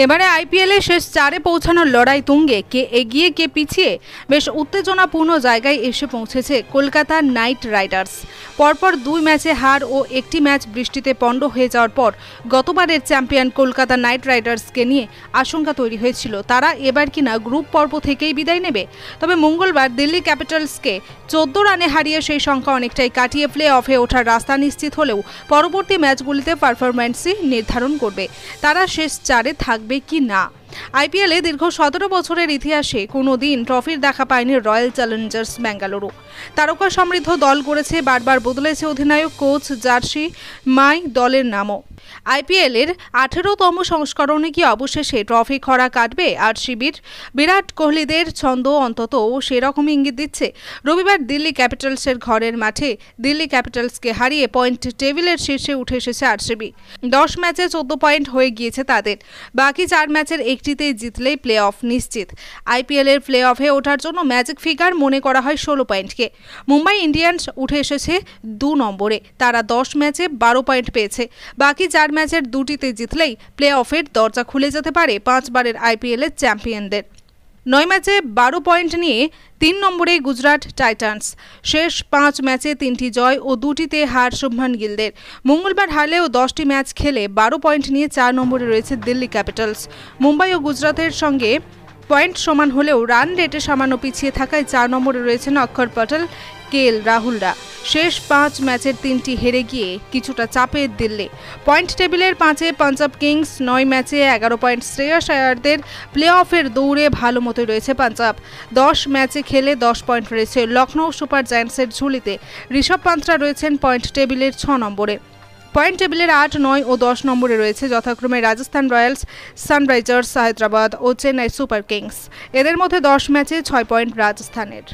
এবারে আইপিএলে শেষ চারে পৌঁছানোর লড়াই তুঙ্গে, কে এগিয়ে কে পিছিয়ে বেশ উত্তেজনাপূর্ণ জায়গায় এসে পৌঁছেছে কলকাতা নাইট রাইডার্স। পরপর 2 ম্যাচে হার ও একটি ম্যাচ বৃষ্টিতে পণ্ড হয়ে যাওয়ার পর গতবারের চ্যাম্পিয়ন কলকাতা নাইট রাইডার্সকে নিয়ে আশঙ্কা তৈরি হয়েছিল তারা এবার কিনা গ্রুপ পর্ব থেকেই বিদায় নেবে। তবে মঙ্গলবার দিল্লি ক্যাপিটালসকে 14 রানে হারিয়ে সেই সংখ্যা অনেকটাই কাটিয়ে প্লে অফে ওঠার রাস্তা নিশ্চিত হলেও পরবর্তী ম্যাচগুলিতে পারফরম্যান্সই নির্ধারণ করবে তারা শেষ চারে থাকবে কি না। আইপিএলে দীর্ঘ 17 বছরের ইতিহাসে কোনোদিন ট্রফির দেখা পায়নি রয়্যাল চ্যালেঞ্জার্স বেঙ্গালুরু। তারকা সমৃদ্ধ দল গড়েছে, বারবার বদলেছে অধিনায়ক, কোচ, জার্সি, মাই দলের নামও। আইপিএলের 18তম সংস্করণে কি অবশেষে ট্রফি খরা কাটবে আরসিবির? বিরাট কোহলিদের ছন্দ অন্তত সেরকমই ইঙ্গিত দিচ্ছে। রবিবার দিল্লি ক্যাপিটালসের ঘরের মাঠে দিল্লি ক্যাপিটালসকে হারিয়ে পয়েন্ট টেবিলের শীর্ষে উঠে এসেছে আরসিবি। 10 ম্যাচে 14 পয়েন্ট হয়ে গিয়েছে তাদের। বাকি 4 ম্যাচের একটিতেই জিতলেই প্লে অফ নিশ্চিত। আইপিএলের প্লে অফে ওঠার জন্য ম্যাজিক ফিগার মনে করা হয় 16 পয়েন্টকে। মুম্বাই ইন্ডিয়ান্স উঠে এসেছে 2 নম্বরে, তারা 10 ম্যাচে 12 পয়েন্ট পেয়েছে। বাকি 4 ম্যাচের 2টিতে জিতলেই প্লে অফের দরজা খুলে যেতে পারে 5 বারের আইপিএলের চ্যাম্পিয়নদের। 9 ম্যাচে 12 পয়েন্ট নিয়ে 3 নম্বরে গুজরাট টাইটান্স। শেষ 5 ম্যাচে 3টি জয় ও 2টিতে হার শুভমান গিলদের। মঙ্গলবার হারলেও 10টি ম্যাচ খেলে 12 পয়েন্ট নিয়ে 4 নম্বরে রয়েছে দিল্লি ক্যাপিটালস। মুম্বাই ও গুজরাতের সঙ্গে পয়েন্ট সমান হলেও রান রেটে সামান্য পিছিয়ে থাকায় 4 নম্বরে রয়েছেন অক্ষর পটেল, কেএল রাহুলরা। শেষ 5 ম্যাচের 3টি হেরে গিয়ে কিছুটা চাপে দিল্লি। পয়েন্ট টেবিলের 5-এ পাঞ্জাব কিংস, 9 ম্যাচে 11 পয়েন্ট। শ্রেয়াস আয়ারদের প্লে অফের দৌড়ে ভালো মতোই রয়েছে পাঞ্জাব। 10 ম্যাচে খেলে 10 পয়েন্ট রয়েছে। লখনৌ সুপার জায়ান্টসের ঝুলিতে ঋষভ পান্তরা রয়েছেন পয়েন্ট টেবিলের 6 নম্বরে। পয়েন্ট টেবিলের 8, 9 ও 10 নম্বরে রয়েছে যথাক্রমে রাজস্থান রয়্যালস, সানরাইজার্স হায়দ্রাবাদ ও চেন্নাই সুপার কিংস। এদের মধ্যে 10 ম্যাচে 6 পয়েন্ট রাজস্থানের।